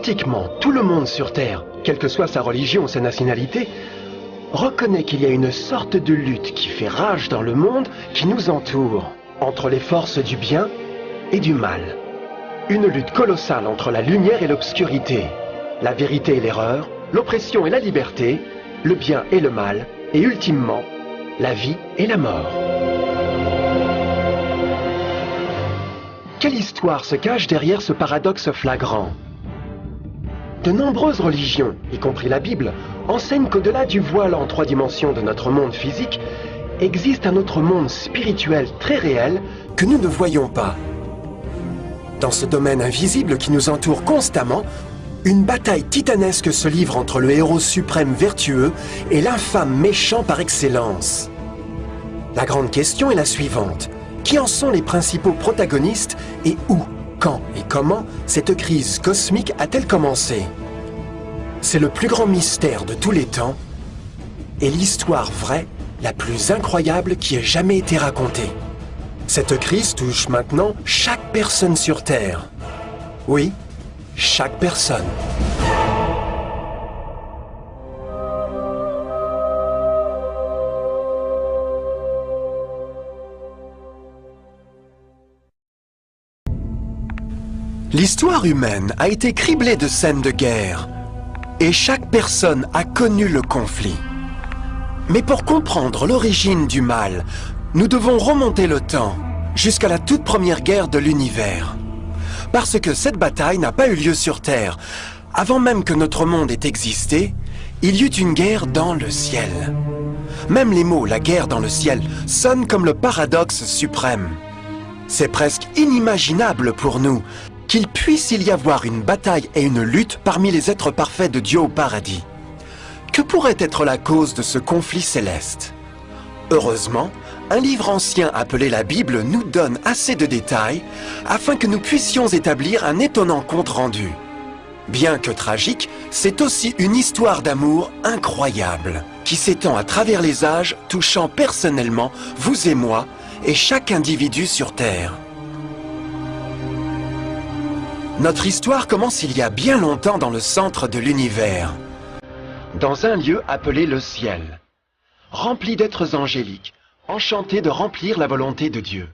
Pratiquement tout le monde sur Terre, quelle que soit sa religion ou sa nationalité, reconnaît qu'il y a une sorte de lutte qui fait rage dans le monde qui nous entoure, entre les forces du bien et du mal. Une lutte colossale entre la lumière et l'obscurité, la vérité et l'erreur, l'oppression et la liberté, le bien et le mal, et ultimement, la vie et la mort. Quelle histoire se cache derrière ce paradoxe flagrant? De nombreuses religions, y compris la Bible, enseignent qu'au-delà du voile en 3 dimensions de notre monde physique, existe un autre monde spirituel très réel que nous ne voyons pas. Dans ce domaine invisible qui nous entoure constamment, une bataille titanesque se livre entre le héros suprême vertueux et l'infâme méchant par excellence. La grande question est la suivante. Qui en sont les principaux protagonistes et où, quand et comment cette crise cosmique a-t-elle commencé? C'est le plus grand mystère de tous les temps et l'histoire vraie la plus incroyable qui ait jamais été racontée. Cette crise touche maintenant chaque personne sur Terre. Oui, chaque personne. L'histoire humaine a été criblée de scènes de guerre, et chaque personne a connu le conflit. Mais pour comprendre l'origine du mal, nous devons remonter le temps, jusqu'à la toute première guerre de l'univers. Parce que cette bataille n'a pas eu lieu sur Terre. Avant même que notre monde ait existé, il y eut une guerre dans le ciel. Même les mots « la guerre dans le ciel » sonnent comme le paradoxe suprême. C'est presque inimaginable pour nous qu'il puisse y avoir une bataille et une lutte parmi les êtres parfaits de Dieu au paradis. Que pourrait être la cause de ce conflit céleste? Heureusement, un livre ancien appelé la Bible nous donne assez de détails afin que nous puissions établir un étonnant compte-rendu. Bien que tragique, c'est aussi une histoire d'amour incroyable qui s'étend à travers les âges, touchant personnellement vous et moi et chaque individu sur Terre. Notre histoire commence il y a bien longtemps dans le centre de l'univers, dans un lieu appelé le ciel, rempli d'êtres angéliques, enchantés de remplir la volonté de Dieu.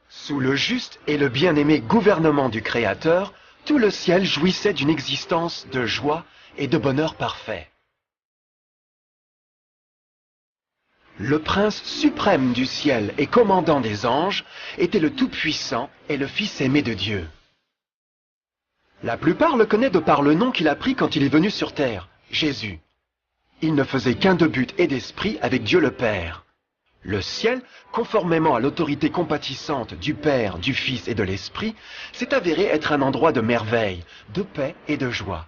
Sous le juste et le bien-aimé gouvernement du Créateur, tout le ciel jouissait d'une existence de joie et de bonheur parfait. Le prince suprême du ciel et commandant des anges était le Tout-Puissant et le Fils aimé de Dieu. La plupart le connaissent de par le nom qu'il a pris quand il est venu sur terre, Jésus. Il ne faisait qu'un de but et d'esprit avec Dieu le Père. Le ciel, conformément à l'autorité compatissante du Père, du Fils et de l'Esprit, s'est avéré être un endroit de merveille, de paix et de joie.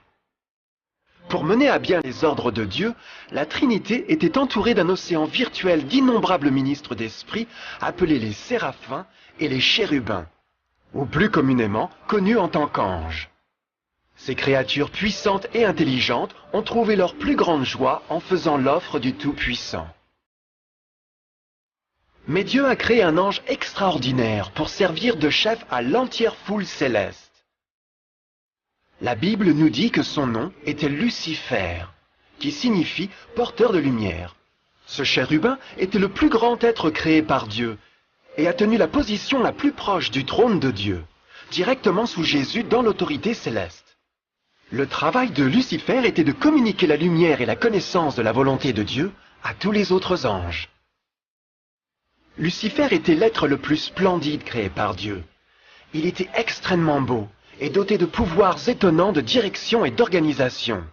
Pour mener à bien les ordres de Dieu, la Trinité était entourée d'un océan virtuel d'innombrables ministres d'esprit appelés les séraphins et les chérubins, ou plus communément connus en tant qu'anges. Ces créatures puissantes et intelligentes ont trouvé leur plus grande joie en faisant l'offre du Tout-Puissant. Mais Dieu a créé un ange extraordinaire pour servir de chef à l'entière foule céleste. La Bible nous dit que son nom était Lucifer, qui signifie porteur de lumière. Ce chérubin était le plus grand être créé par Dieu et a tenu la position la plus proche du trône de Dieu, directement sous Jésus dans l'autorité céleste. Le travail de Lucifer était de communiquer la lumière et la connaissance de la volonté de Dieu à tous les autres anges. Lucifer était l'être le plus splendide créé par Dieu. Il était extrêmement beau et doté de pouvoirs étonnants de direction et d'organisation.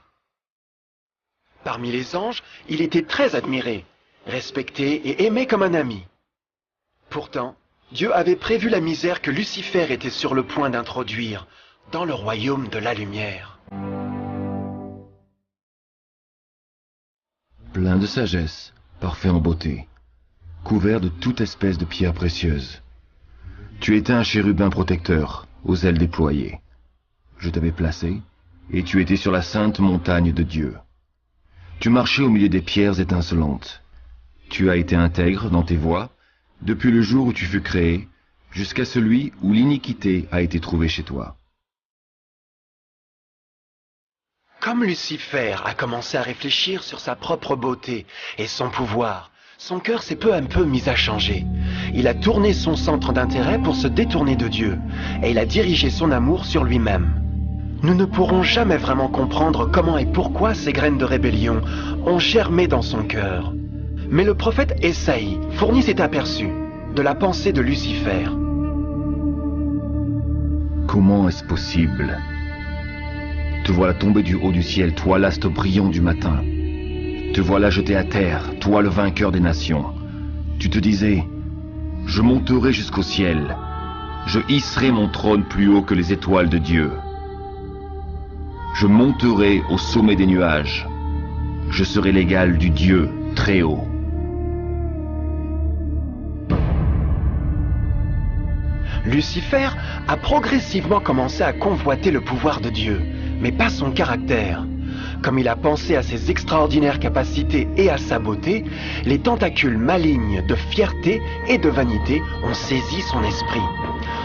Parmi les anges, il était très admiré, respecté et aimé comme un ami. Pourtant, Dieu avait prévu la misère que Lucifer était sur le point d'introduire dans le royaume de la lumière. Plein de sagesse, parfait en beauté, couvert de toute espèce de pierres précieuses. Tu étais un chérubin protecteur, aux ailes déployées. Je t'avais placé, et tu étais sur la sainte montagne de Dieu. Tu marchais au milieu des pierres étincelantes. Tu as été intègre dans tes voies, depuis le jour où tu fus créé, jusqu'à celui où l'iniquité a été trouvée chez toi. Comme Lucifer a commencé à réfléchir sur sa propre beauté et son pouvoir, son cœur s'est peu à peu mis à changer. Il a tourné son centre d'intérêt pour se détourner de Dieu, et il a dirigé son amour sur lui-même. Nous ne pourrons jamais vraiment comprendre comment et pourquoi ces graines de rébellion ont germé dans son cœur. Mais le prophète Ésaïe fournit cet aperçu de la pensée de Lucifer. Comment est-ce possible? Te voilà tombé du haut du ciel, toi l'astre brillant du matin. Te voilà jeté à terre, toi le vainqueur des nations. Tu te disais, je monterai jusqu'au ciel, je hisserai mon trône plus haut que les étoiles de Dieu. Je monterai au sommet des nuages, je serai l'égal du Dieu très haut. Lucifer a progressivement commencé à convoiter le pouvoir de Dieu, mais pas son caractère. Comme il a pensé à ses extraordinaires capacités et à sa beauté, les tentacules malignes de fierté et de vanité ont saisi son esprit.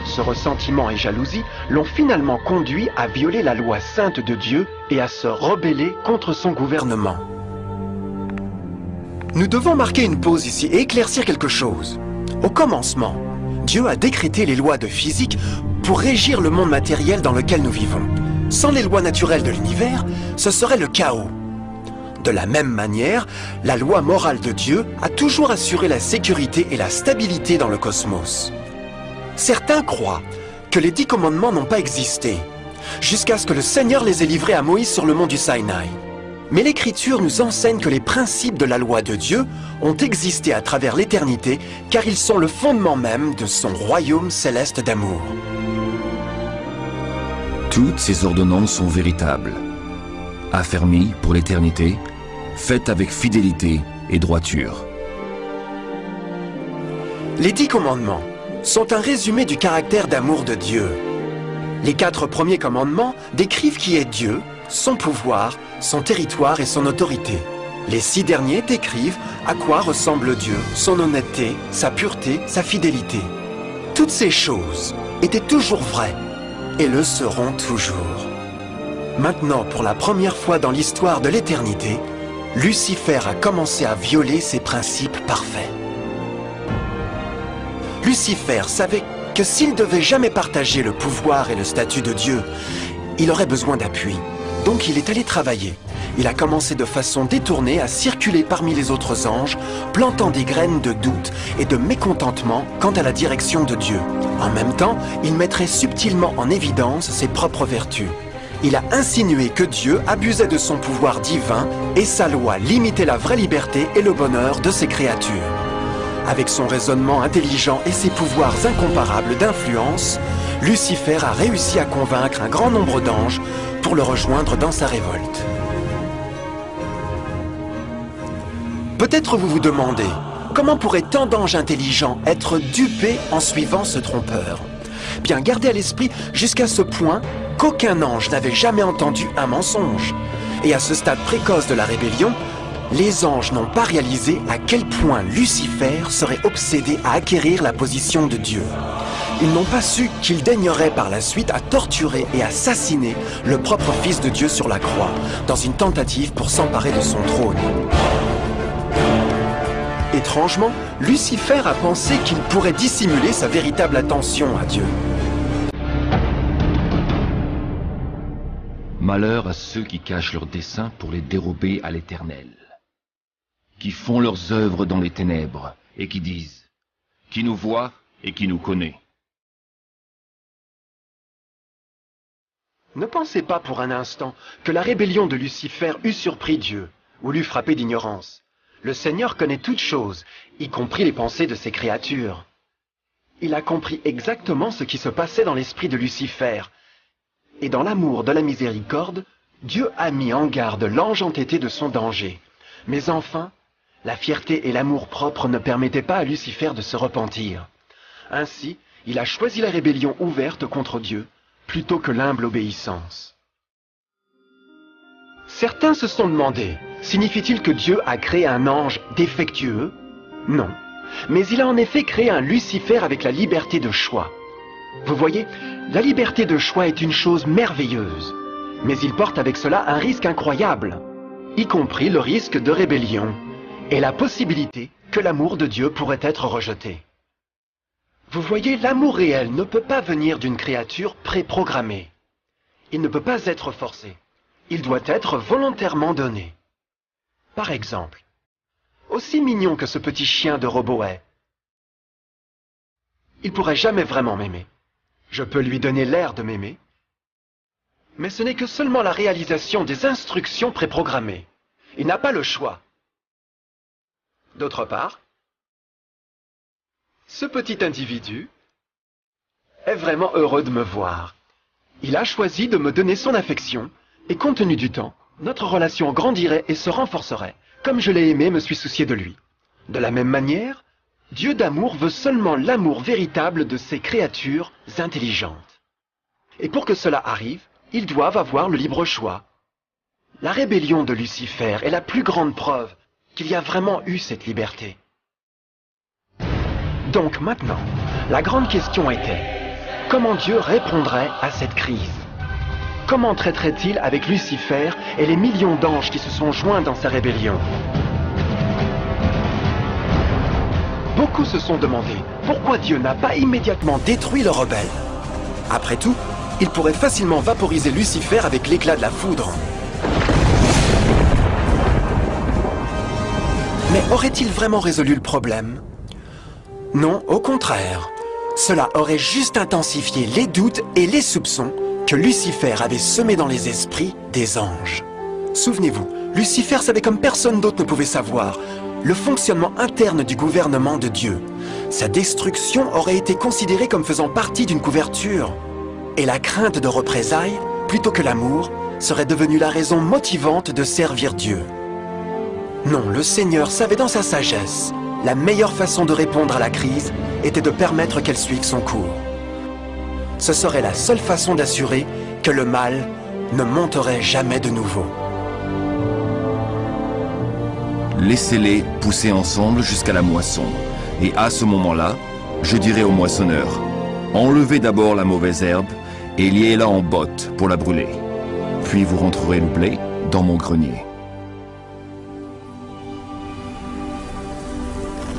Ce ressentiment et jalousie l'ont finalement conduit à violer la loi sainte de Dieu et à se rebeller contre son gouvernement. Nous devons marquer une pause ici et éclaircir quelque chose. Au commencement, Dieu a décrété les lois de physique pour régir le monde matériel dans lequel nous vivons. Sans les lois naturelles de l'univers, ce serait le chaos. De la même manière, la loi morale de Dieu a toujours assuré la sécurité et la stabilité dans le cosmos. Certains croient que les 10 commandements n'ont pas existé, jusqu'à ce que le Seigneur les ait livrés à Moïse sur le mont du Sinaï. Mais l'Écriture nous enseigne que les principes de la loi de Dieu ont existé à travers l'éternité, car ils sont le fondement même de son royaume céleste d'amour. Toutes ces ordonnances sont véritables, affermies pour l'éternité, faites avec fidélité et droiture. Les 10 commandements sont un résumé du caractère d'amour de Dieu. Les 4 premiers commandements décrivent qui est Dieu, son pouvoir, son territoire et son autorité. Les 6 derniers décrivent à quoi ressemble Dieu, son honnêteté, sa pureté, sa fidélité. Toutes ces choses étaient toujours vraies et le seront toujours. Maintenant, pour la première fois dans l'histoire de l'éternité, Lucifer a commencé à violer ses principes parfaits. Lucifer savait que s'il devait jamais partager le pouvoir et le statut de Dieu, il aurait besoin d'appui. Donc il est allé travailler. Il a commencé de façon détournée à circuler parmi les autres anges, plantant des graines de doute et de mécontentement quant à la direction de Dieu. En même temps, il mettrait subtilement en évidence ses propres vertus. Il a insinué que Dieu abusait de son pouvoir divin et sa loi limitait la vraie liberté et le bonheur de ses créatures. Avec son raisonnement intelligent et ses pouvoirs incomparables d'influence, Lucifer a réussi à convaincre un grand nombre d'anges pour le rejoindre dans sa révolte. Peut-être vous vous demandez, comment pourrait tant d'anges intelligents être dupés en suivant ce trompeur? Bien, gardez à l'esprit jusqu'à ce point qu'aucun ange n'avait jamais entendu un mensonge. Et à ce stade précoce de la rébellion, les anges n'ont pas réalisé à quel point Lucifer serait obsédé à acquérir la position de Dieu. Ils n'ont pas su qu'il daignerait par la suite à torturer et assassiner le propre Fils de Dieu sur la croix, dans une tentative pour s'emparer de son trône. Étrangement, Lucifer a pensé qu'il pourrait dissimuler sa véritable attention à Dieu. Malheur à ceux qui cachent leurs desseins pour les dérober à l'Éternel, qui font leurs œuvres dans les ténèbres et qui disent « Qui nous voit et qui nous connaît ?» Ne pensez pas pour un instant que la rébellion de Lucifer eût surpris Dieu ou l'eût frappé d'ignorance. Le Seigneur connaît toutes choses, y compris les pensées de ses créatures. Il a compris exactement ce qui se passait dans l'esprit de Lucifer. Et dans l'amour de la miséricorde, Dieu a mis en garde l'ange entêté de son danger. Mais enfin, la fierté et l'amour-propre ne permettaient pas à Lucifer de se repentir. Ainsi, il a choisi la rébellion ouverte contre Dieu, plutôt que l'humble obéissance. Certains se sont demandé, signifie-t-il que Dieu a créé un ange défectueux? Non, mais il a en effet créé un Lucifer avec la liberté de choix. Vous voyez, la liberté de choix est une chose merveilleuse, mais il porte avec cela un risque incroyable, y compris le risque de rébellion et la possibilité que l'amour de Dieu pourrait être rejeté. Vous voyez, l'amour réel ne peut pas venir d'une créature préprogrammée. Il ne peut pas être forcé. Il doit être volontairement donné. Par exemple, aussi mignon que ce petit chien de robot est, il pourrait jamais vraiment m'aimer. Je peux lui donner l'air de m'aimer, mais ce n'est que seulement la réalisation des instructions préprogrammées. Il n'a pas le choix. D'autre part, ce petit individu est vraiment heureux de me voir. Il a choisi de me donner son affection, et compte tenu du temps, notre relation grandirait et se renforcerait. Comme je l'ai aimé, me suis soucié de lui. De la même manière, Dieu d'amour veut seulement l'amour véritable de ses créatures intelligentes. Et pour que cela arrive, ils doivent avoir le libre choix. La rébellion de Lucifer est la plus grande preuve qu'il y a vraiment eu cette liberté. Donc maintenant, la grande question était, comment Dieu répondrait à cette crise? Comment traiterait-il avec Lucifer et les millions d'anges qui se sont joints dans sa rébellion? Beaucoup se sont demandé pourquoi Dieu n'a pas immédiatement détruit le rebelle. Après tout, il pourrait facilement vaporiser Lucifer avec l'éclat de la foudre. Mais aurait-il vraiment résolu le problème? Non, au contraire. Cela aurait juste intensifié les doutes et les soupçons que Lucifer avait semés dans les esprits des anges. Souvenez-vous, Lucifer savait comme personne d'autre ne pouvait savoir le fonctionnement interne du gouvernement de Dieu. Sa destruction aurait été considérée comme faisant partie d'une couverture. Et la crainte de représailles, plutôt que l'amour, serait devenue la raison motivante de servir Dieu. Non, le Seigneur savait dans sa sagesse, la meilleure façon de répondre à la crise était de permettre qu'elle suive son cours. Ce serait la seule façon d'assurer que le mal ne monterait jamais de nouveau. Laissez-les pousser ensemble jusqu'à la moisson. Et à ce moment-là, je dirai au moissonneur, enlevez d'abord la mauvaise herbe et liez-la en botte pour la brûler. Puis vous rentrerez le blé dans mon grenier.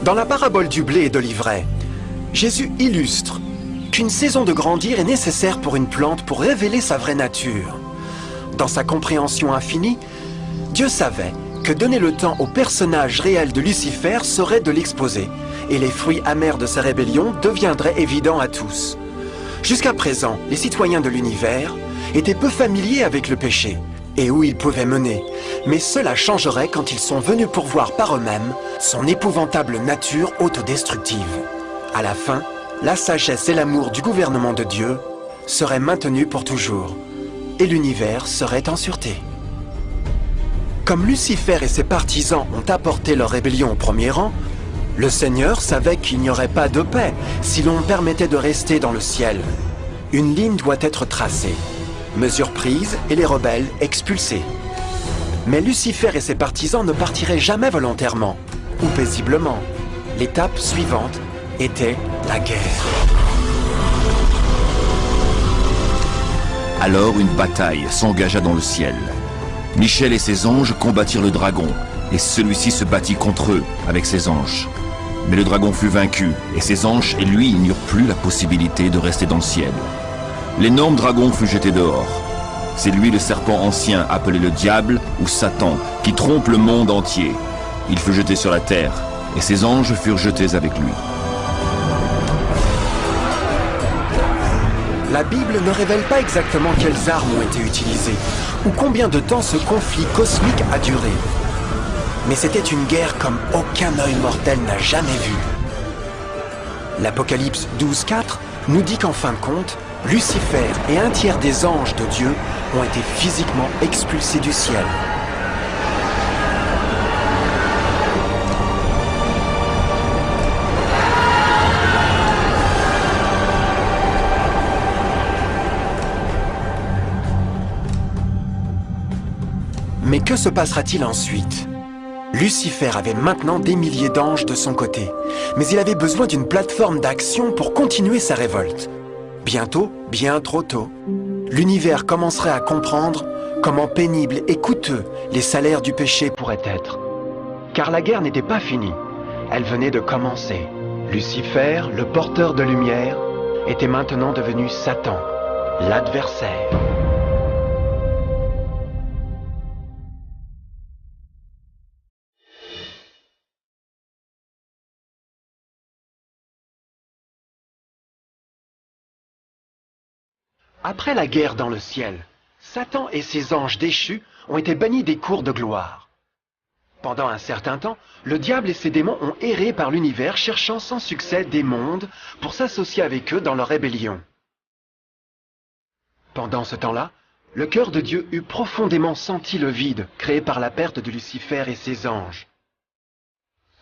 Dans la parabole du blé et de l'ivraie, Jésus illustre qu'une saison de grandir est nécessaire pour une plante pour révéler sa vraie nature. Dans sa compréhension infinie, Dieu savait que donner le temps au personnage réel de Lucifer serait de l'exposer, et les fruits amers de sa rébellion deviendraient évidents à tous. Jusqu'à présent, les citoyens de l'univers étaient peu familiers avec le péché, et où il pouvait mener, mais cela changerait quand ils sont venus pour voir par eux-mêmes son épouvantable nature autodestructive. À la fin, la sagesse et l'amour du gouvernement de Dieu seraient maintenus pour toujours, et l'univers serait en sûreté. Comme Lucifer et ses partisans ont apporté leur rébellion au premier rang, le Seigneur savait qu'il n'y aurait pas de paix si l'on permettait de rester dans le ciel. Une ligne doit être tracée, mesure prise et les rebelles expulsés. Mais Lucifer et ses partisans ne partiraient jamais volontairement ou paisiblement. L'étape suivante était la guerre. Alors une bataille s'engagea dans le ciel. Michel et ses anges combattirent le dragon, et celui-ci se battit contre eux avec ses anges. Mais le dragon fut vaincu, et ses anges et lui n'eurent plus la possibilité de rester dans le ciel. L'énorme dragon fut jeté dehors. C'est lui le serpent ancien, appelé le diable ou Satan, qui trompe le monde entier. Il fut jeté sur la terre, et ses anges furent jetés avec lui. La Bible ne révèle pas exactement quelles armes ont été utilisées, ou combien de temps ce conflit cosmique a duré. Mais c'était une guerre comme aucun œil mortel n'a jamais vu. L'Apocalypse 12:4 nous dit qu'en fin de compte, Lucifer et un tiers des anges de Dieu ont été physiquement expulsés du ciel. Mais que se passera-t-il ensuite? Lucifer avait maintenant des milliers d'anges de son côté, mais il avait besoin d'une plateforme d'action pour continuer sa révolte. Bientôt, bien trop tôt, l'univers commencerait à comprendre comment pénibles et coûteux les salaires du péché pourraient être. Car la guerre n'était pas finie, elle venait de commencer. Lucifer, le porteur de lumière, était maintenant devenu Satan, l'adversaire. Après la guerre dans le ciel, Satan et ses anges déchus ont été bannis des cours de gloire. Pendant un certain temps, le diable et ses démons ont erré par l'univers cherchant sans succès des mondes pour s'associer avec eux dans leur rébellion. Pendant ce temps-là, le cœur de Dieu eut profondément senti le vide créé par la perte de Lucifer et ses anges.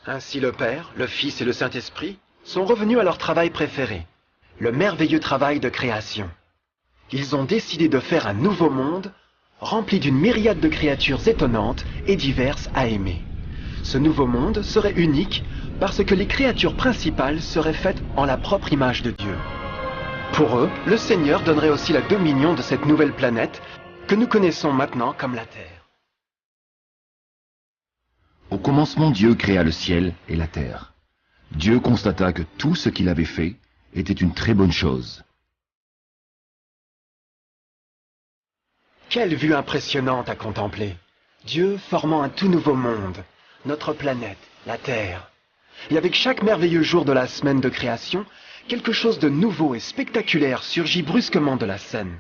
Ainsi le Père, le Fils et le Saint-Esprit sont revenus à leur travail préféré, le merveilleux travail de création. Ils ont décidé de faire un nouveau monde, rempli d'une myriade de créatures étonnantes et diverses à aimer. Ce nouveau monde serait unique parce que les créatures principales seraient faites en la propre image de Dieu. Pour eux, le Seigneur donnerait aussi la dominion de cette nouvelle planète que nous connaissons maintenant comme la Terre. Au commencement, Dieu créa le ciel et la terre. Dieu constata que tout ce qu'il avait fait était une très bonne chose. Quelle vue impressionnante à contempler! Dieu formant un tout nouveau monde, notre planète, la Terre. Et avec chaque merveilleux jour de la semaine de création, quelque chose de nouveau et spectaculaire surgit brusquement de la scène.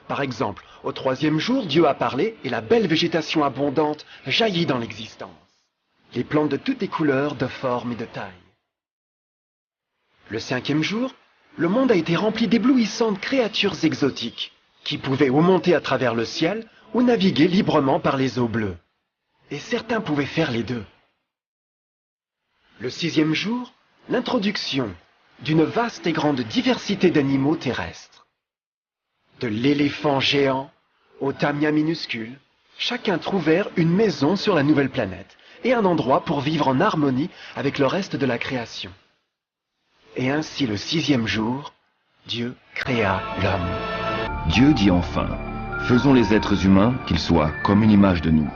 Par exemple, au 3e jour, Dieu a parlé et la belle végétation abondante jaillit dans l'existence. Les plantes de toutes les couleurs, de formes et de tailles. Le 5e jour, le monde a été rempli d'éblouissantes créatures exotiques, qui pouvaient ou monter à travers le ciel ou naviguer librement par les eaux bleues. Et certains pouvaient faire les deux. Le 6e jour, l'introduction d'une vaste et grande diversité d'animaux terrestres. De l'éléphant géant au tamia minuscule, chacun trouvèrent une maison sur la nouvelle planète et un endroit pour vivre en harmonie avec le reste de la création. Et ainsi le 6e jour, Dieu créa l'homme. Dieu dit enfin, faisons les êtres humains qu'ils soient comme une image de nous.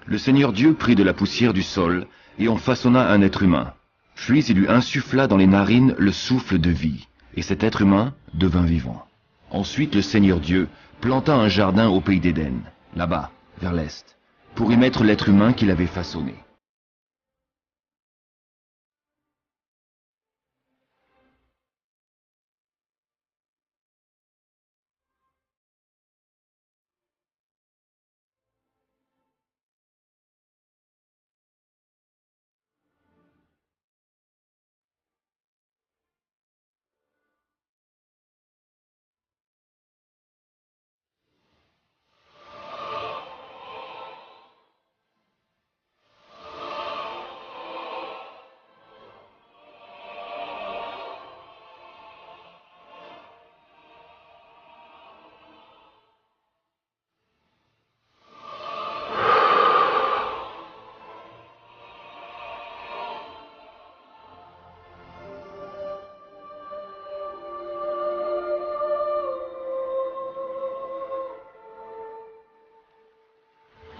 Le Seigneur Dieu prit de la poussière du sol et en façonna un être humain. Puis il lui insuffla dans les narines le souffle de vie, et cet être humain devint vivant. Ensuite le Seigneur Dieu planta un jardin au pays d'Éden, là-bas, vers l'est, pour y mettre l'être humain qu'il avait façonné.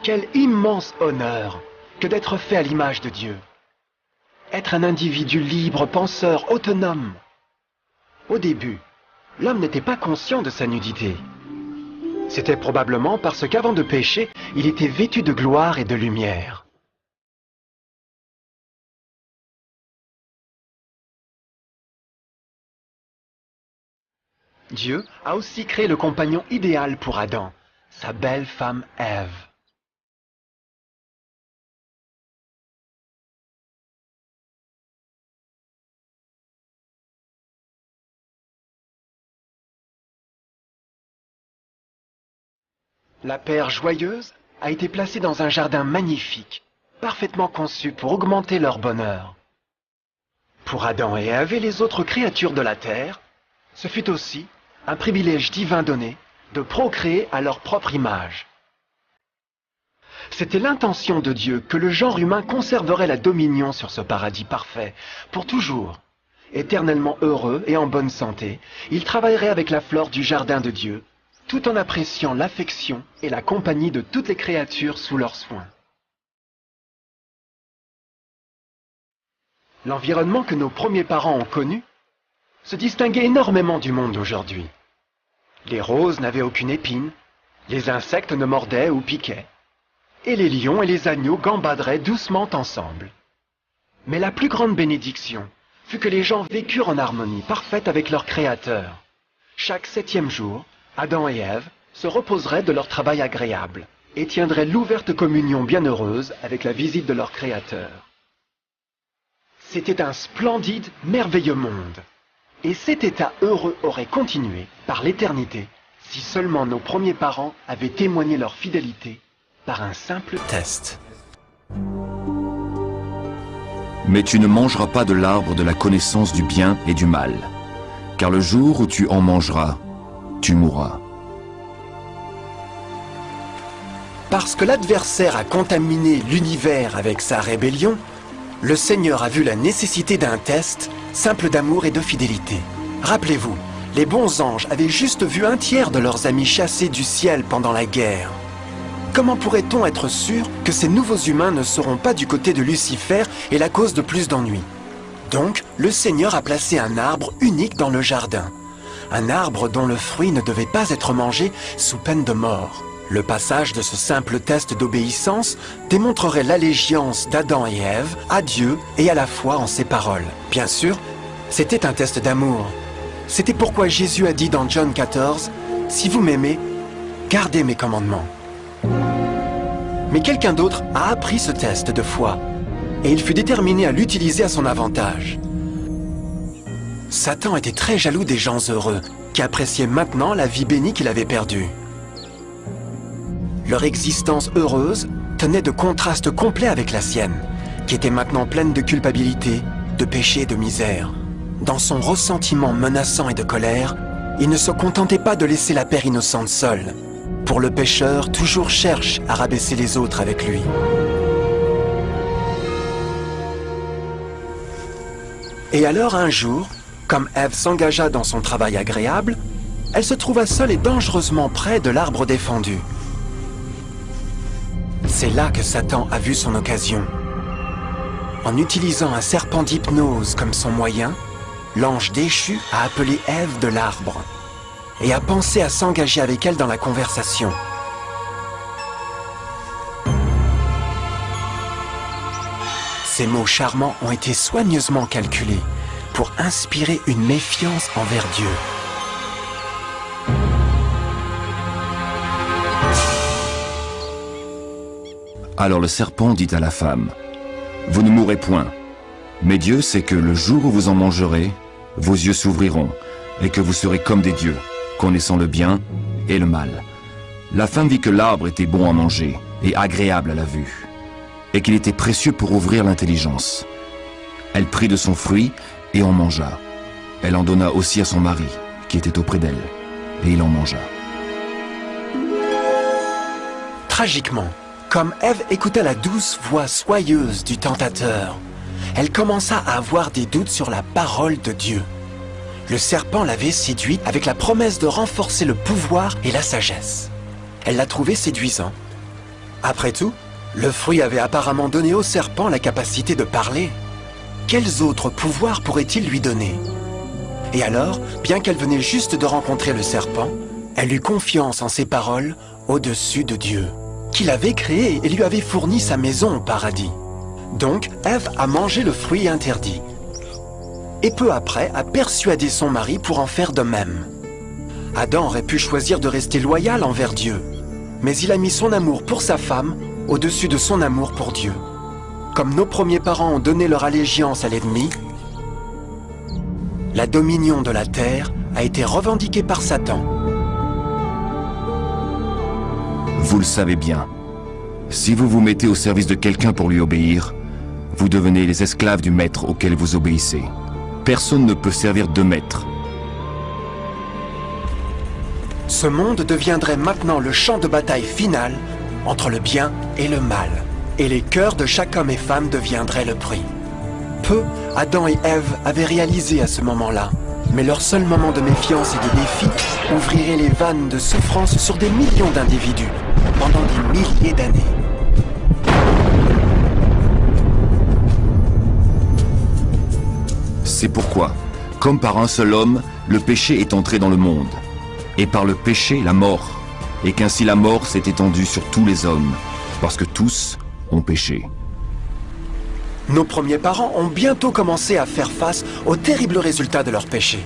Quel immense honneur que d'être fait à l'image de Dieu. Être un individu libre, penseur, autonome. Au début, l'homme n'était pas conscient de sa nudité. C'était probablement parce qu'avant de pécher, il était vêtu de gloire et de lumière. Dieu a aussi créé le compagnon idéal pour Adam, sa belle femme Ève. La paire joyeuse a été placée dans un jardin magnifique, parfaitement conçu pour augmenter leur bonheur. Pour Adam et Ève et les autres créatures de la terre, ce fut aussi un privilège divin donné de procréer à leur propre image. C'était l'intention de Dieu que le genre humain conserverait la dominion sur ce paradis parfait, pour toujours. Éternellement heureux et en bonne santé, il travaillerait avec la flore du jardin de Dieu, tout en appréciant l'affection et la compagnie de toutes les créatures sous leurs soins. L'environnement que nos premiers parents ont connu se distinguait énormément du monde d'aujourd'hui. Les roses n'avaient aucune épine, les insectes ne mordaient ou piquaient, et les lions et les agneaux gambaderaient doucement ensemble. Mais la plus grande bénédiction fut que les gens vécurent en harmonie parfaite avec leur Créateur. Chaque 7e jour, Adam et Ève se reposeraient de leur travail agréable et tiendraient l'ouverte communion bienheureuse avec la visite de leur Créateur. C'était un splendide, merveilleux monde. Et cet état heureux aurait continué par l'éternité si seulement nos premiers parents avaient témoigné leur fidélité par un simple test. Mais tu ne mangeras pas de l'arbre de la connaissance du bien et du mal, car le jour où tu en mangeras, tu mourras. Parce que l'adversaire a contaminé l'univers avec sa rébellion, le Seigneur a vu la nécessité d'un test simple d'amour et de fidélité. Rappelez-vous, les bons anges avaient juste vu un tiers de leurs amis chassés du ciel pendant la guerre. Comment pourrait-on être sûr que ces nouveaux humains ne seront pas du côté de Lucifer et la cause de plus d'ennuis? Donc, le Seigneur a placé un arbre unique dans le jardin. Un arbre dont le fruit ne devait pas être mangé sous peine de mort. Le passage de ce simple test d'obéissance démontrerait l'allégeance d'Adam et Ève à Dieu et à la foi en ses paroles. Bien sûr, c'était un test d'amour. C'était pourquoi Jésus a dit dans John 14, « Si vous m'aimez, gardez mes commandements. » Mais quelqu'un d'autre a appris ce test de foi, et il fut déterminé à l'utiliser à son avantage. Satan était très jaloux des gens heureux, qui appréciaient maintenant la vie bénie qu'il avait perdue. Leur existence heureuse tenait de contraste complet avec la sienne, qui était maintenant pleine de culpabilité, de péché et de misère. Dans son ressentiment menaçant et de colère, il ne se contentait pas de laisser la paire innocente seule. Pour le pécheur, toujours cherche à rabaisser les autres avec lui. Et alors un jour, comme Ève s'engagea dans son travail agréable, elle se trouva seule et dangereusement près de l'arbre défendu. C'est là que Satan a vu son occasion. En utilisant un serpent d'hypnose comme son moyen, l'ange déchu a appelé Ève de l'arbre et a pensé à s'engager avec elle dans la conversation. Ces mots charmants ont été soigneusement calculés pour inspirer une méfiance envers Dieu. Alors le serpent dit à la femme, « Vous ne mourrez point, mais Dieu sait que le jour où vous en mangerez, vos yeux s'ouvriront, et que vous serez comme des dieux, connaissant le bien et le mal. » La femme vit que l'arbre était bon à manger et agréable à la vue, et qu'il était précieux pour ouvrir l'intelligence. Elle prit de son fruit et en mangea. Elle en donna aussi à son mari, qui était auprès d'elle, et il en mangea. Tragiquement, comme Ève écouta la douce voix soyeuse du tentateur, elle commença à avoir des doutes sur la parole de Dieu. Le serpent l'avait séduite avec la promesse de renforcer le pouvoir et la sagesse. Elle l'a trouvé séduisant. Après tout, le fruit avait apparemment donné au serpent la capacité de parler. Quels autres pouvoirs pourrait-il lui donner? Et alors, bien qu'elle venait juste de rencontrer le serpent, elle eut confiance en ses paroles au-dessus de Dieu, qui l'avait créé et lui avait fourni sa maison au paradis. Donc, Ève a mangé le fruit interdit. Et peu après, a persuadé son mari pour en faire de même. Adam aurait pu choisir de rester loyal envers Dieu, mais il a mis son amour pour sa femme au-dessus de son amour pour Dieu. Comme nos premiers parents ont donné leur allégeance à l'ennemi, la dominion de la terre a été revendiquée par Satan. Vous le savez bien, si vous vous mettez au service de quelqu'un pour lui obéir, vous devenez les esclaves du maître auquel vous obéissez. Personne ne peut servir de maître. Ce monde deviendrait maintenant le champ de bataille final entre le bien et le mal, et les cœurs de chaque homme et femme deviendraient le prix. Peu, Adam et Ève avaient réalisé à ce moment-là, mais leur seul moment de méfiance et de défi ouvrirait les vannes de souffrance sur des millions d'individus pendant des milliers d'années. C'est pourquoi, comme par un seul homme, le péché est entré dans le monde, et par le péché la mort, et qu'ainsi la mort s'est étendue sur tous les hommes, parce que tous ont péché. Nos premiers parents ont bientôt commencé à faire face aux terribles résultats de leur péché.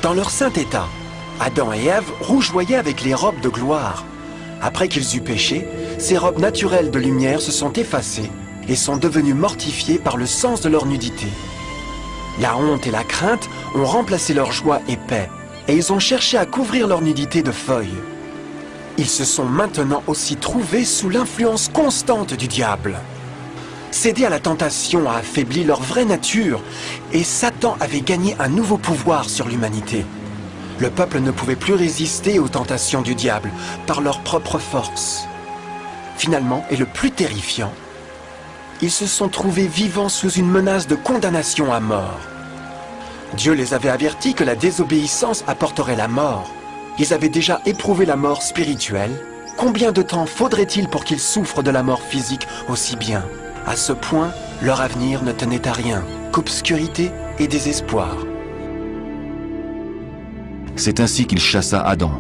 Dans leur saint état, Adam et Ève rougeoyaient avec les robes de gloire. Après qu'ils eurent péché, ces robes naturelles de lumière se sont effacées et sont devenues mortifiées par le sens de leur nudité. La honte et la crainte ont remplacé leur joie et paix, et ils ont cherché à couvrir leur nudité de feuilles. Ils se sont maintenant aussi trouvés sous l'influence constante du diable. Céder à la tentation a affaibli leur vraie nature, et Satan avait gagné un nouveau pouvoir sur l'humanité. Le peuple ne pouvait plus résister aux tentations du diable par leur propre force. Finalement, et le plus terrifiant, ils se sont trouvés vivant sous une menace de condamnation à mort. Dieu les avait avertis que la désobéissance apporterait la mort. Ils avaient déjà éprouvé la mort spirituelle. Combien de temps faudrait-il pour qu'ils souffrent de la mort physique aussi bien? À ce point, leur avenir ne tenait à rien qu'obscurité et désespoir. C'est ainsi qu'il chassa Adam,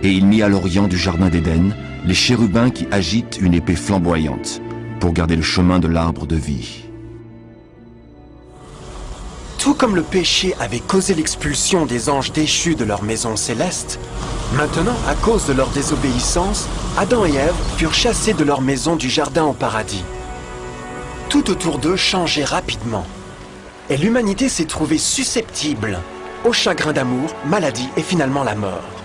et il mit à l'orient du jardin d'Éden les chérubins qui agitent une épée flamboyante, pour garder le chemin de l'arbre de vie. Tout comme le péché avait causé l'expulsion des anges déchus de leur maison céleste, maintenant, à cause de leur désobéissance, Adam et Ève furent chassés de leur maison du jardin au paradis. Tout autour d'eux changeait rapidement, et l'humanité s'est trouvée susceptible au chagrin d'amour, maladie et finalement la mort.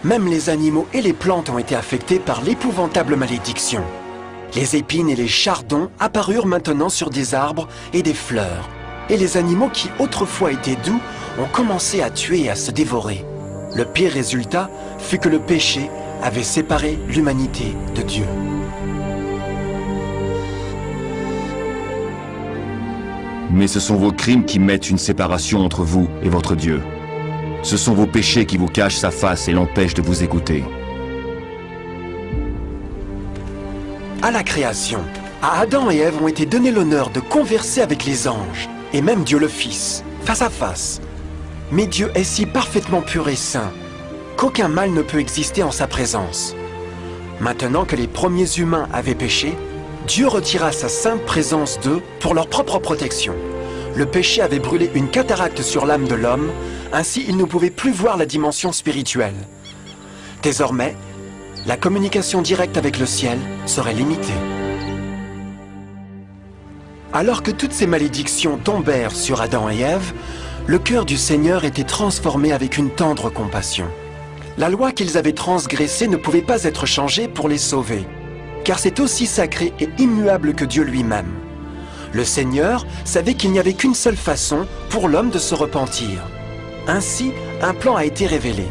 Même les animaux et les plantes ont été affectés par l'épouvantable malédiction. Les épines et les chardons apparurent maintenant sur des arbres et des fleurs, et les animaux qui autrefois étaient doux ont commencé à tuer et à se dévorer. Le pire résultat fut que le péché avait séparé l'humanité de Dieu. Mais ce sont vos crimes qui mettent une séparation entre vous et votre Dieu. Ce sont vos péchés qui vous cachent sa face et l'empêchent de vous écouter. À la création, à Adam et Ève ont été donnés l'honneur de converser avec les anges, et même Dieu le Fils, face à face. Mais Dieu est si parfaitement pur et saint, qu'aucun mal ne peut exister en sa présence. Maintenant que les premiers humains avaient péché, Dieu retira sa sainte présence d'eux pour leur propre protection. Le péché avait brûlé une cataracte sur l'âme de l'homme, ainsi il ne pouvait plus voir la dimension spirituelle. Désormais, la communication directe avec le ciel serait limitée. Alors que toutes ces malédictions tombèrent sur Adam et Ève, le cœur du Seigneur était transformé avec une tendre compassion. La loi qu'ils avaient transgressée ne pouvait pas être changée pour les sauver, car c'est aussi sacré et immuable que Dieu lui-même. Le Seigneur savait qu'il n'y avait qu'une seule façon pour l'homme de se repentir. Ainsi, un plan a été révélé,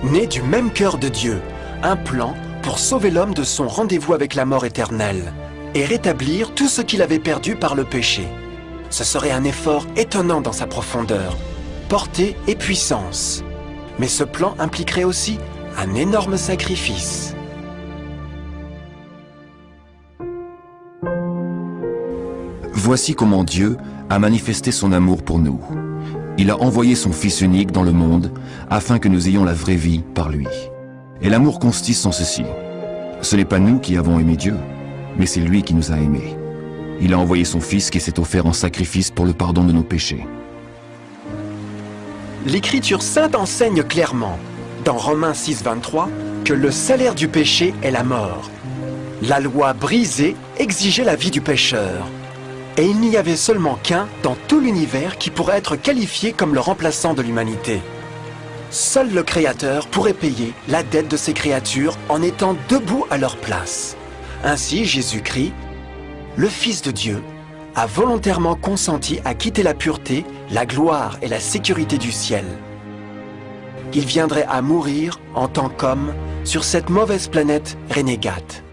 né du même cœur de Dieu, un plan pour sauver l'homme de son rendez-vous avec la mort éternelle et rétablir tout ce qu'il avait perdu par le péché. Ce serait un effort étonnant dans sa profondeur, portée et puissance. Mais ce plan impliquerait aussi un énorme sacrifice. Voici comment Dieu a manifesté son amour pour nous. Il a envoyé son Fils unique dans le monde afin que nous ayons la vraie vie par lui. Et l'amour consiste en ceci. Ce n'est pas nous qui avons aimé Dieu, mais c'est lui qui nous a aimés. Il a envoyé son Fils qui s'est offert en sacrifice pour le pardon de nos péchés. L'Écriture sainte enseigne clairement, dans Romains 6, 23, que le salaire du péché est la mort. La loi brisée exigeait la vie du pécheur. Et il n'y avait seulement qu'un dans tout l'univers qui pourrait être qualifié comme le remplaçant de l'humanité. Seul le Créateur pourrait payer la dette de ses créatures en étant debout à leur place. Ainsi, Jésus-Christ, le Fils de Dieu, a volontairement consenti à quitter la pureté, la gloire et la sécurité du ciel. il viendrait à mourir en tant qu'homme sur cette mauvaise planète renégate.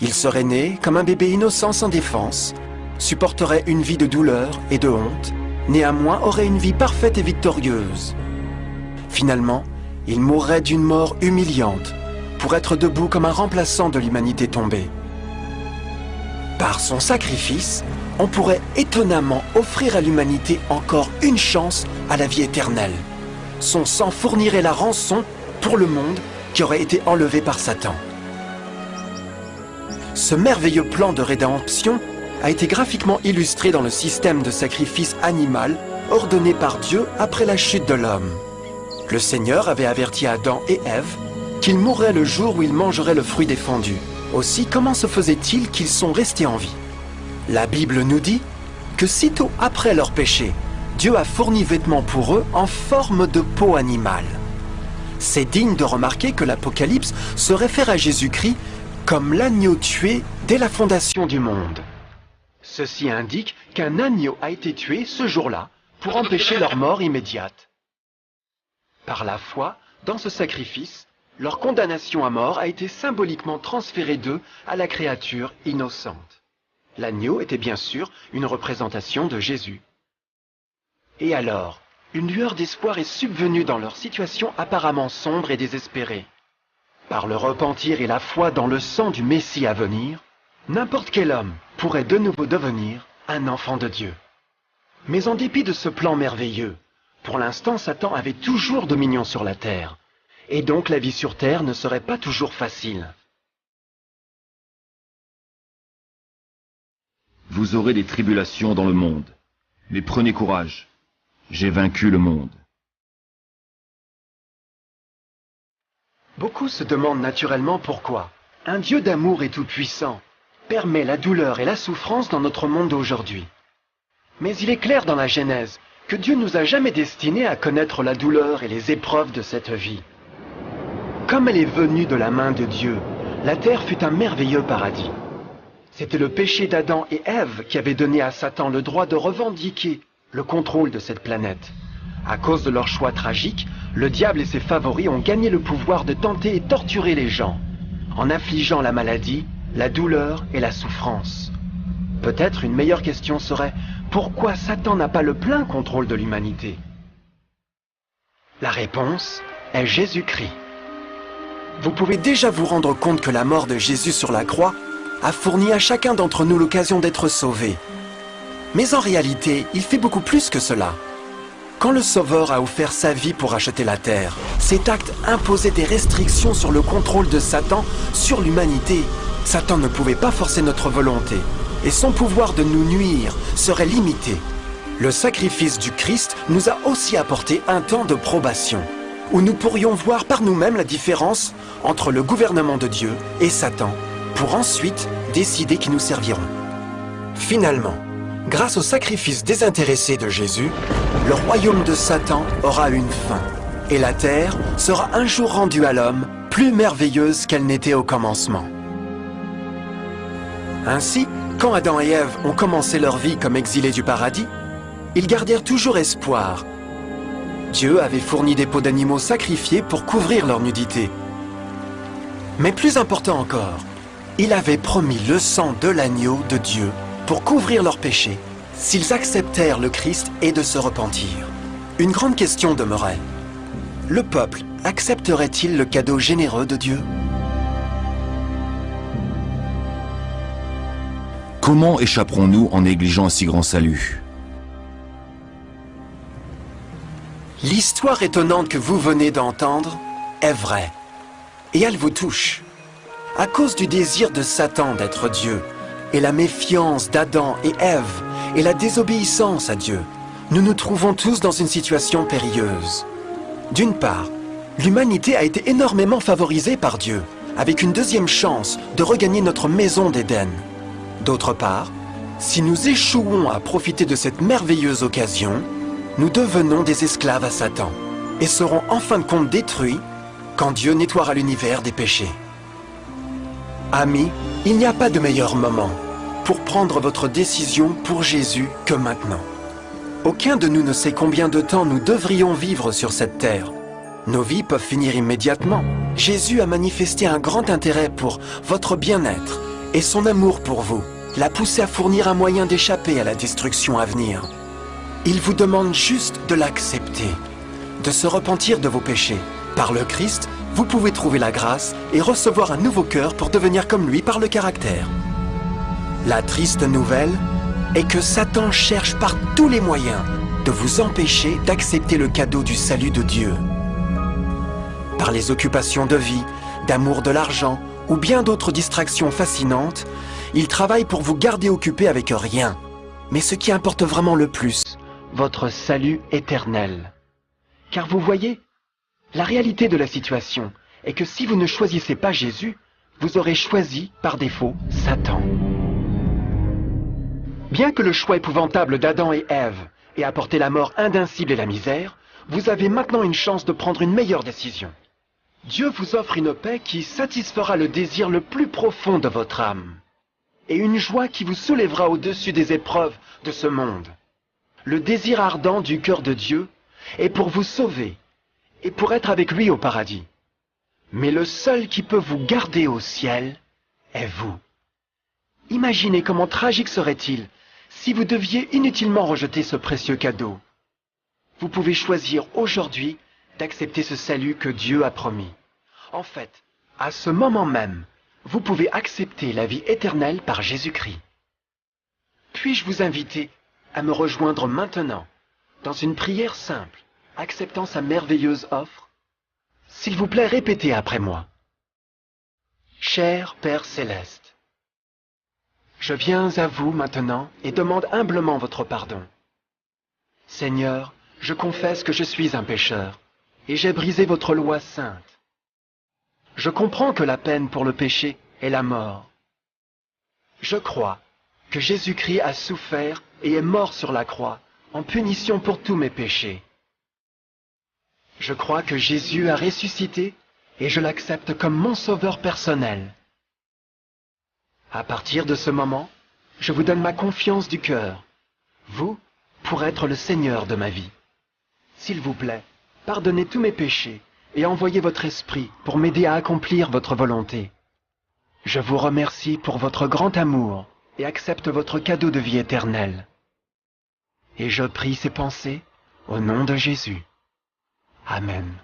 Il serait né comme un bébé innocent sans défense, supporterait une vie de douleur et de honte, néanmoins aurait une vie parfaite et victorieuse. Finalement, il mourrait d'une mort humiliante pour être debout comme un remplaçant de l'humanité tombée. Par son sacrifice, on pourrait étonnamment offrir à l'humanité encore une chance à la vie éternelle. Son sang fournirait la rançon pour le monde qui aurait été enlevé par Satan. Ce merveilleux plan de rédemption a été graphiquement illustré dans le système de sacrifice animal ordonné par Dieu après la chute de l'homme. Le Seigneur avait averti Adam et Ève qu'ils mourraient le jour où ils mangeraient le fruit défendu. Aussi, comment se faisait-il qu'ils sont restés en vie? La Bible nous dit que sitôt après leur péché, Dieu a fourni vêtements pour eux en forme de peau animale. C'est digne de remarquer que l'Apocalypse se réfère à Jésus-Christ comme l'agneau tué dès la fondation du monde. Ceci indique qu'un agneau a été tué ce jour-là pour empêcher leur mort immédiate. Par la foi, dans ce sacrifice, leur condamnation à mort a été symboliquement transférée d'eux à la créature innocente. L'agneau était bien sûr une représentation de Jésus. Et alors, une lueur d'espoir est subvenue dans leur situation apparemment sombre et désespérée. Par le repentir et la foi dans le sang du Messie à venir, n'importe quel homme pourrait de nouveau devenir un enfant de Dieu. Mais en dépit de ce plan merveilleux, pour l'instant Satan avait toujours dominion sur la terre, et donc la vie sur terre ne serait pas toujours facile. Vous aurez des tribulations dans le monde, mais prenez courage, j'ai vaincu le monde. Beaucoup se demandent naturellement pourquoi un Dieu d'amour et tout-puissant permet la douleur et la souffrance dans notre monde d'aujourd'hui. Mais il est clair dans la Genèse que Dieu nous a jamais destinés à connaître la douleur et les épreuves de cette vie. Comme elle est venue de la main de Dieu, la terre fut un merveilleux paradis. C'était le péché d'Adam et Ève qui avait donné à Satan le droit de revendiquer le contrôle de cette planète. À cause de leur choix tragique, le diable et ses favoris ont gagné le pouvoir de tenter et torturer les gens, en infligeant la maladie, la douleur et la souffrance. Peut-être une meilleure question serait, pourquoi Satan n'a pas le plein contrôle de l'humanité? La réponse est Jésus-Christ. Vous pouvez déjà vous rendre compte que la mort de Jésus sur la croix a fourni à chacun d'entre nous l'occasion d'être sauvé. Mais en réalité, il fait beaucoup plus que cela. Quand le Sauveur a offert sa vie pour racheter la terre, cet acte imposait des restrictions sur le contrôle de Satan sur l'humanité. Satan ne pouvait pas forcer notre volonté, et son pouvoir de nous nuire serait limité. Le sacrifice du Christ nous a aussi apporté un temps de probation, où nous pourrions voir par nous-mêmes la différence entre le gouvernement de Dieu et Satan, pour ensuite décider qui nous serviront. Finalement, grâce au sacrifice désintéressé de Jésus, le royaume de Satan aura une fin, et la terre sera un jour rendue à l'homme plus merveilleuse qu'elle n'était au commencement. Ainsi, quand Adam et Ève ont commencé leur vie comme exilés du paradis, ils gardèrent toujours espoir. Dieu avait fourni des peaux d'animaux sacrifiés pour couvrir leur nudité. Mais plus important encore, il avait promis le sang de l'agneau de Dieu pour couvrir leurs péchés, s'ils acceptèrent le Christ et de se repentir. Une grande question demeurait. Le peuple accepterait-il le cadeau généreux de Dieu? Comment échapperons-nous en négligeant un si grand salut? L'histoire étonnante que vous venez d'entendre est vraie, et elle vous touche. À cause du désir de Satan d'être Dieu, et la méfiance d'Adam et Ève, et la désobéissance à Dieu, nous nous trouvons tous dans une situation périlleuse. D'une part, l'humanité a été énormément favorisée par Dieu, avec une deuxième chance de regagner notre maison d'Éden. D'autre part, si nous échouons à profiter de cette merveilleuse occasion, nous devenons des esclaves à Satan, et serons en fin de compte détruits quand Dieu nettoiera l'univers des péchés. Amis, il n'y a pas de meilleur moment pour prendre votre décision pour Jésus que maintenant. Aucun de nous ne sait combien de temps nous devrions vivre sur cette terre. Nos vies peuvent finir immédiatement. Jésus a manifesté un grand intérêt pour votre bien-être et son amour pour vous l'a poussé à fournir un moyen d'échapper à la destruction à venir. Il vous demande juste de l'accepter, de se repentir de vos péchés. Par le Christ, vous pouvez trouver la grâce et recevoir un nouveau cœur pour devenir comme lui par le caractère. La triste nouvelle est que Satan cherche par tous les moyens de vous empêcher d'accepter le cadeau du salut de Dieu. Par les occupations de vie, d'amour de l'argent ou bien d'autres distractions fascinantes, il travaille pour vous garder occupé avec rien. Mais ce qui importe vraiment le plus, votre salut éternel. Car vous voyez, la réalité de la situation est que si vous ne choisissez pas Jésus, vous aurez choisi, par défaut, Satan. Bien que le choix épouvantable d'Adam et Ève ait apporté la mort indicible et la misère, vous avez maintenant une chance de prendre une meilleure décision. Dieu vous offre une paix qui satisfera le désir le plus profond de votre âme, et une joie qui vous soulèvera au-dessus des épreuves de ce monde. Le désir ardent du cœur de Dieu est pour vous sauver et pour être avec lui au paradis. Mais le seul qui peut vous garder au ciel est vous. Imaginez comment tragique serait-il si vous deviez inutilement rejeter ce précieux cadeau. Vous pouvez choisir aujourd'hui d'accepter ce salut que Dieu a promis. En fait, à ce moment même, vous pouvez accepter la vie éternelle par Jésus-Christ. Puis-je vous inviter à me rejoindre maintenant dans une prière simple, acceptant sa merveilleuse offre? S'il vous plaît, répétez après moi. Cher Père Céleste, je viens à vous maintenant et demande humblement votre pardon. Seigneur, je confesse que je suis un pécheur et j'ai brisé votre loi sainte. Je comprends que la peine pour le péché est la mort. Je crois que Jésus-Christ a souffert et est mort sur la croix en punition pour tous mes péchés. Je crois que Jésus a ressuscité et je l'accepte comme mon sauveur personnel. À partir de ce moment, je vous donne ma confiance du cœur, vous, pour être le Seigneur de ma vie. S'il vous plaît, pardonnez tous mes péchés et envoyez votre esprit pour m'aider à accomplir votre volonté. Je vous remercie pour votre grand amour et accepte votre cadeau de vie éternelle. Et je prie ces pensées au nom de Jésus. Amen.